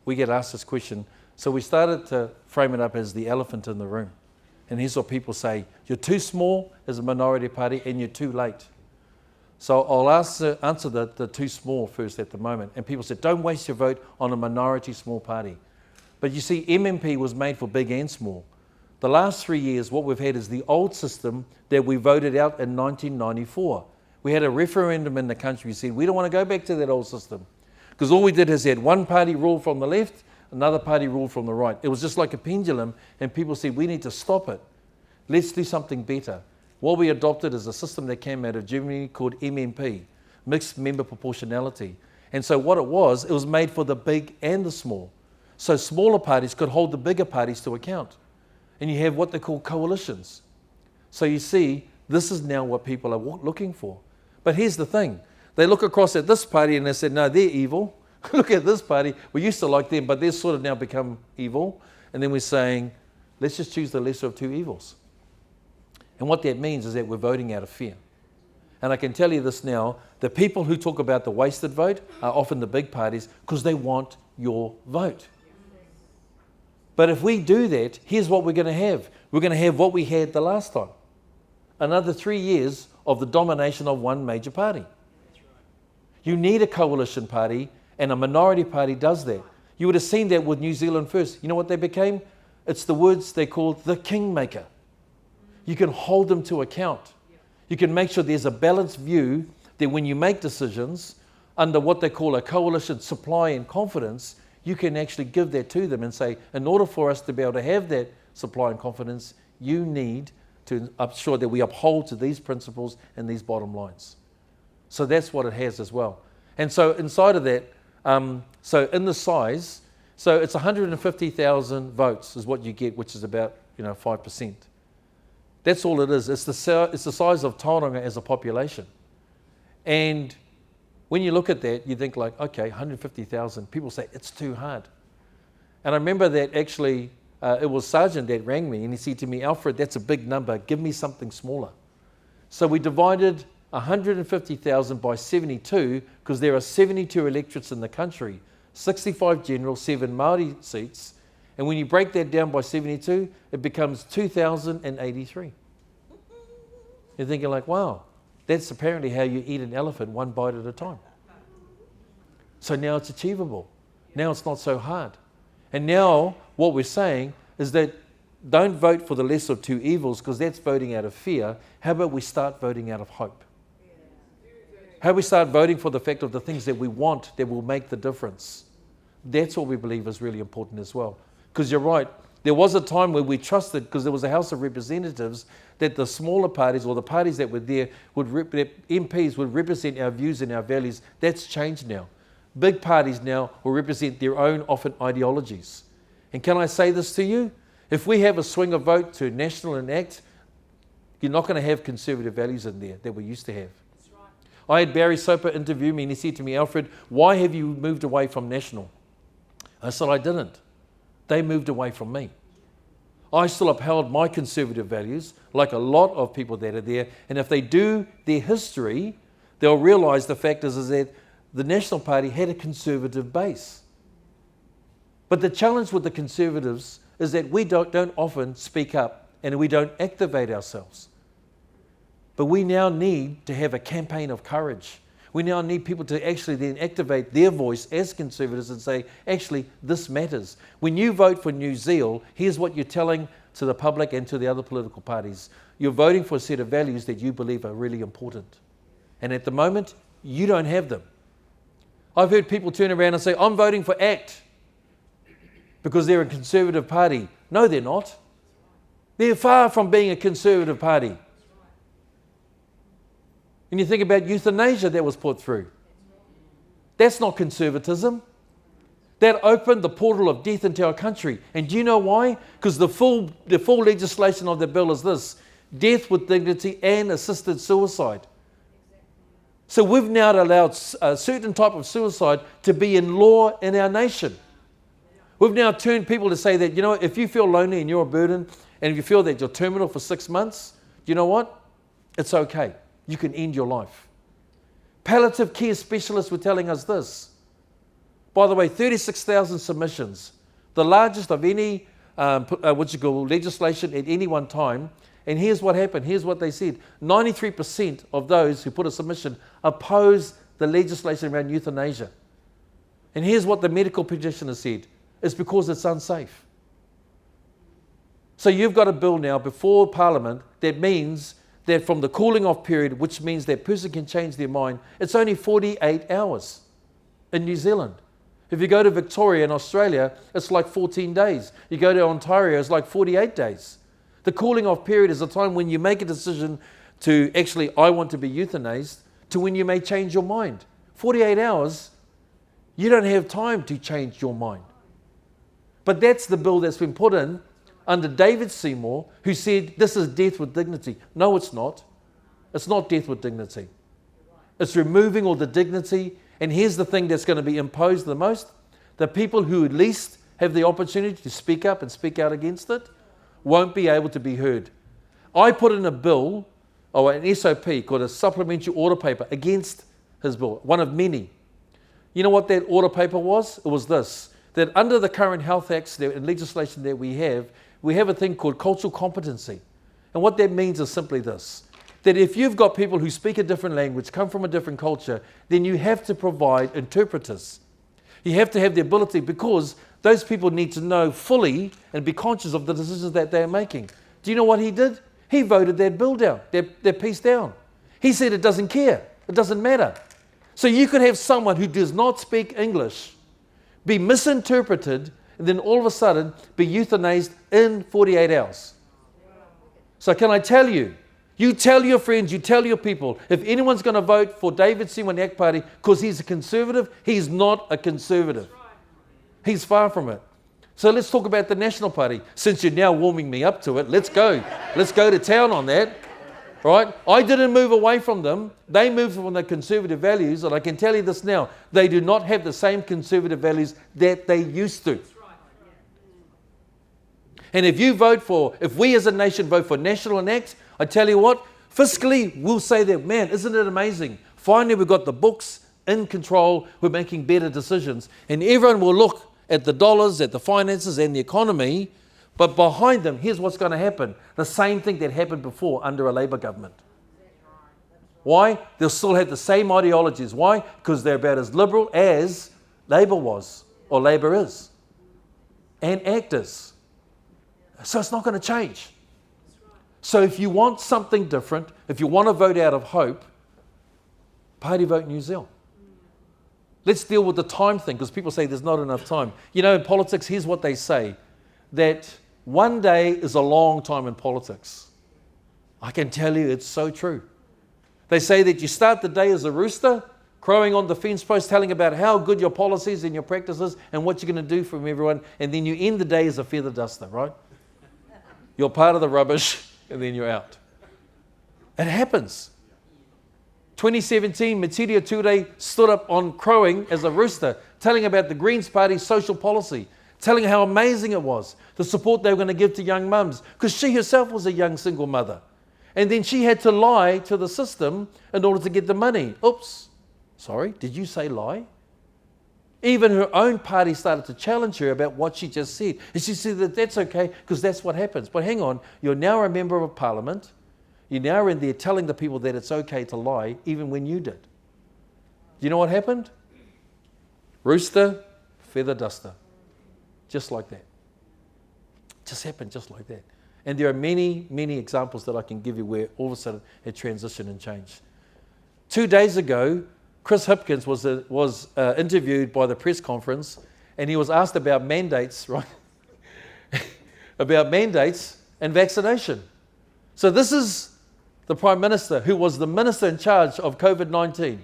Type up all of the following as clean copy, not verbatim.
we get asked this question. So we started to frame it up as the elephant in the room. And here's what people say: you're too small as a minority party and you're too late. So I'll answer the too small first at the moment. And people said, don't waste your vote on a minority small party. But you see, MMP was made for big and small. The last 3 years, what we've had is the old system that we voted out in 1994. We had a referendum in the country. We said, we don't want to go back to that old system. Because all we did is had one party rule from the left, another party rule from the right. It was just like a pendulum, and people said, we need to stop it. Let's do something better. What we adopted is a system that came out of Germany called MMP, Mixed Member Proportionality. And so what it was made for the big and the small. So smaller parties could hold the bigger parties to account. And you have what they call coalitions. So you see, this is now what people are looking for. But here's the thing. They look across at this party and they said, no, they're evil. Look at this party. We used to like them, but they've sort of now become evil. And then we're saying, let's just choose the lesser of two evils. And what that means is that we're voting out of fear. And I can tell you this now, the people who talk about the wasted vote are often the big parties because they want your vote. But if we do that, here's what we're going to have. We're going to have what we had the last time. Another 3 years of the domination of one major party. You need a coalition party, and a minority party does that. You would have seen that with New Zealand First. You know what they became? It's the words they called the kingmaker. You can hold them to account. You can make sure there's a balanced view that when you make decisions under what they call a coalition supply and confidence, you can actually give that to them and say, in order for us to be able to have that supply and confidence, you need to ensure that we uphold to these principles and these bottom lines. So that's what it has as well. And so inside of that, so in the size, so it's 150,000 votes is what you get, which is about 5%. That's all it is. It's the size of Tauranga as a population. And when you look at that, you think like, okay, 150,000. People say, it's too hard. And I remember that actually, it was Sergeant that rang me and he said to me, Alfred, that's a big number. Give me something smaller. So we divided 150,000 by 72 because there are 72 electorates in the country, 65 general, 7 Māori seats. And when you break that down by 72, it becomes 2,083. You're thinking like, wow, that's apparently how you eat an elephant one bite at a time. So now it's achievable. Now it's not so hard. And now what we're saying is that don't vote for the lesser of two evils because that's voting out of fear. How about we start voting out of hope? How about we start voting for the fact of the things that we want that will make the difference? That's what we believe is really important as well. Because you're right, there was a time where we trusted, because there was a House of Representatives, that the smaller parties or the parties that were there, that MPs would represent our views and our values. That's changed now. Big parties now will represent their own often ideologies. And can I say this to you? If we have a swing of vote to National and ACT, you're not going to have conservative values in there that we used to have. That's right. I had Barry Soper interview me and he said to me, Alfred, why have you moved away from National? I said, I didn't. They moved away from me. I still upheld my conservative values, like a lot of people that are there. And if they do their history, they'll realise the fact is that the National Party had a conservative base. But the challenge with the Conservatives is that we don't often speak up and we don't activate ourselves. But we now need to have a campaign of courage. We now need people to actually then activate their voice as Conservatives and say, actually, this matters. When you vote for NewZeal, here's what you're telling to the public and to the other political parties. You're voting for a set of values that you believe are really important. And at the moment, you don't have them. I've heard people turn around and say, I'm voting for ACT because they're a Conservative party. No, they're not. They're far from being a Conservative party. And you think about euthanasia that was put through. That's not conservatism. That opened the portal of death into our country. And do you know why? Because the full legislation of the bill is this: death with dignity and assisted suicide. So we've now allowed a certain type of suicide to be in law in our nation. We've now turned people to say that, if you feel lonely and you're a burden, and if you feel that you're terminal for 6 months, you know what? It's okay. You can end your life. Palliative care specialists were telling us this. By the way, 36,000 submissions, the largest of any legislation at any one time. And here's what happened. Here's what they said. 93% of those who put a submission opposed the legislation around euthanasia. And here's what the medical practitioner said. It's because it's unsafe. So you've got a bill now before Parliament that means that from the cooling off period, which means that person can change their mind, it's only 48 hours in New Zealand. If you go to Victoria in Australia, it's like 14 days. You go to Ontario, it's like 48 days. The cooling off period is a time when you make a decision to actually, I want to be euthanized, to when you may change your mind. 48 hours, you don't have time to change your mind. But that's the bill that's been put in under David Seymour, who said this is death with dignity. No, it's not. It's not death with dignity. It's removing all the dignity. And here's the thing that's going to be imposed the most. The people who at least have the opportunity to speak up and speak out against it won't be able to be heard. I put in a bill, or an SOP, called a supplementary order paper against his bill, one of many. You know what that order paper was? It was this, that under the current health acts and legislation that we have a thing called cultural competency. And what that means is simply this, that if you've got people who speak a different language, come from a different culture, then you have to provide interpreters. You have to have the ability, because those people need to know fully and be conscious of the decisions that they're making. Do you know what he did? He voted that bill down, that piece down. He said it doesn't care, it doesn't matter. So you could have someone who does not speak English be misinterpreted and then all of a sudden be euthanized in 48 hours. So can I tell you, you tell your friends, you tell your people, if anyone's going to vote for David Seymour and the ACT Party because he's a conservative, he's not a conservative. He's far from it. So let's talk about the National Party. Since you're now warming me up to it, let's go. Let's go to town on that. Right? I didn't move away from them. They moved from their conservative values, and I can tell you this now, they do not have the same conservative values that they used to. And if we as a nation vote for National and ACT, I tell you what, fiscally, we'll say that, man, isn't it amazing? Finally, we've got the books in control, we're making better decisions. And everyone will look at the dollars, at the finances and the economy, but behind them, here's what's going to happen. The same thing that happened before under a Labour government. Why? They'll still have the same ideologies. Why? Because they're about as liberal as Labour was, or Labour is, and ACT is. So it's not going to change. So if you want something different, if you want to vote out of hope, party vote NewZeal. Let's deal with the time thing, because people say there's not enough time. You know, in politics, here's what they say, that one day is a long time in politics. I can tell you it's so true. They say that you start the day as a rooster, crowing on the fence post, telling about how good your policies and your practices and what you're going to do for everyone, and then you end the day as a feather duster, right? You're part of the rubbish, and then you're out. It happens. 2017, Matiria Ture stood up on crowing as a rooster, telling about the Greens Party's social policy, telling how amazing it was, the support they were going to give to young mums, because she herself was a young single mother. And then she had to lie to the system in order to get the money. Oops, sorry, did you say lie? Even her own party started to challenge her about what she just said. And she said that that's okay, because that's what happens. But hang on, you're now a member of Parliament. You're now in there telling the people that it's okay to lie, even when you did. Do you know what happened? Rooster, feather duster. Just like that. Just happened just like that. And there are many, many examples that I can give you where all of a sudden it transitioned and changed. 2 days ago, Chris Hipkins was interviewed by the press conference, and he was asked about mandates, right? About mandates and vaccination. So this is the Prime Minister who was the minister in charge of COVID-19.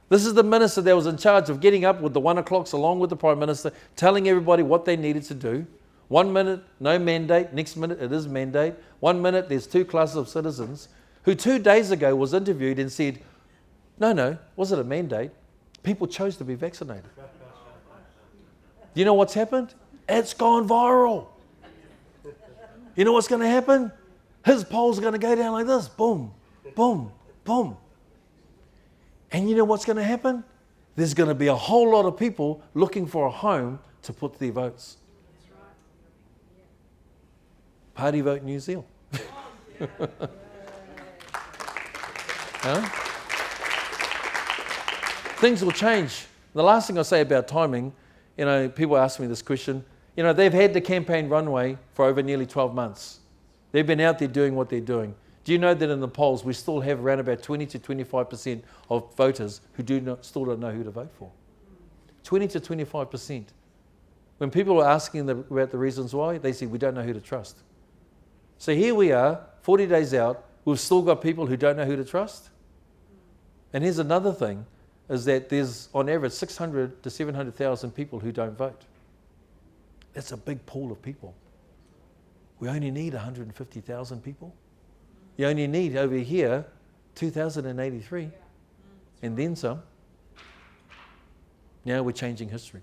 This is the minister that was in charge of getting up with the 1 o'clocks along with the Prime Minister, telling everybody what they needed to do. 1 minute, no mandate. Next minute, it is mandate. 1 minute, there's 2 classes of citizens, who 2 days ago was interviewed and said, no, was it a mandate? People chose to be vaccinated. You know what's happened? It's gone viral. You know what's going to happen? His polls are going to go down like this. Boom, boom, boom. And you know what's going to happen? there's going to be a whole lot of people looking for a home to put their votes. Party vote New Zeal. Huh? Things will change. The last thing I'll say about timing, people ask me this question. They've had the campaign runway for over nearly 12 months. They've been out there doing what they're doing. Do you know that in the polls we still have around about 20 to 25% of voters who still don't know who to vote for? 20 to 25%. When people are asking them about the reasons why, they say we don't know who to trust. So here we are, 40 days out, we've still got people who don't know who to trust. And here's another thing, is that there's on average 600 to 700,000 people who don't vote. That's a big pool of people. We only need 150,000 people. You only need over here 2,083 and then some. Now we're changing history.